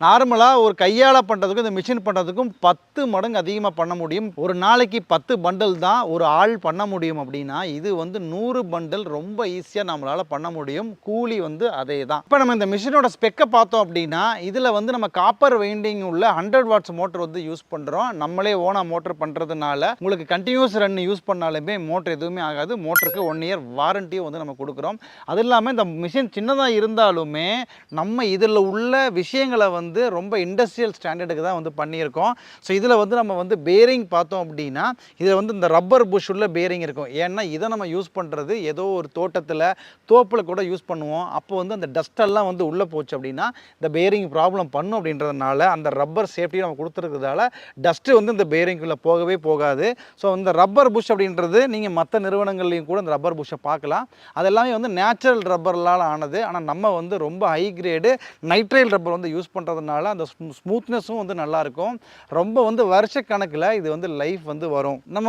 நார்மலாக ஒரு கையால் பண்ணுறதுக்கும் இந்த மிஷின் பண்ணுறதுக்கும் 10 மடங்கு அதிகமாக பண்ண முடியும். ஒரு நாளைக்கு 10 பண்டல் தான் ஒரு ஆள் பண்ண முடியும் அப்படின்னா, இது வந்து 100 பண்டல் ரொம்ப ஈஸியாக நம்மளால் பண்ண முடியும். கூலி வந்து அதே தான். இப்போ நம்ம இந்த மிஷினோட ஸ்பெக்கை பார்த்தோம் அப்படின்னா, இதில் வந்து நம்ம காப்பர் வைண்டிங் உள்ள 100 வாட்ஸ் மோட்டர் வந்து யூஸ் பண்ணுறோம். நம்மளே ஓனா மோட்டர் பண்ணுறதுனால உங்களுக்கு கண்டினியூஸ் ரன் யூஸ் பண்ணாலுமே மோட்டர் எதுவுமே ஆகாது. மோட்டருக்கு 1 இயர் வாரண்டியும் வந்து நம்ம கொடுக்குறோம். அது இல்லாமல் இந்த மிஷின் சின்னதாக இருந்தாலுமே நம்ம இதில் உள்ள விஷயங்களை வந்து ரொம்ப இண்டஸ்ட்ரியல் ஸ்டாண்டர்டுக்கு தான் வந்து பண்ணியிருக்கோம். ஸோ இதில் வந்து நம்ம வந்து பேரிங் பார்த்தோம் அப்படின்னா, இதில் வந்து இந்த ரப்பர் புஷ் உள்ள பேரிங் இருக்கும். ஏன்னா இதை நம்ம யூஸ் பண்ணுறது ஏதோ ஒரு தோப்பில் கூட யூஸ் பண்ணுவோம். அப்போ வந்து அந்த டஸ்டெல்லாம் வந்து உள்ளே போச்சு அப்படின்னா இந்த பேரிங் ப்ராப்ளம் பண்ணும் அப்படின்றதுனால அந்த ரப்பர் சேஃப்டி நம்ம கொடுத்துருக்கிறதால டஸ்ட்டு வந்து இந்த பேரிங்குள்ளே போகவே போகாது. ஸோ இந்த ரப்பர் புஷ் அப்படின்றது நீங்கள் மற்ற நிறுவனங்கள்லையும் கூட இந்த ரப்பர் புஷ்ஷை பார்க்கலாம். அதெல்லாமே வந்து நேச்சுரல் ரப்பர்லால் ஆனது. ஆனால் நம்ம வந்து ரொம்ப ஹை கிரேடு நைட்ரைல் ரப்பர் வந்து யூஸ் பண்ணுறதுனால அந்த ஸ்மூத்னஸும் வந்து நல்லாயிருக்கும். ரொம்ப வந்து வருஷக்கணக்கில் இது வந்து லைஃப் வந்து வரும். நம்ம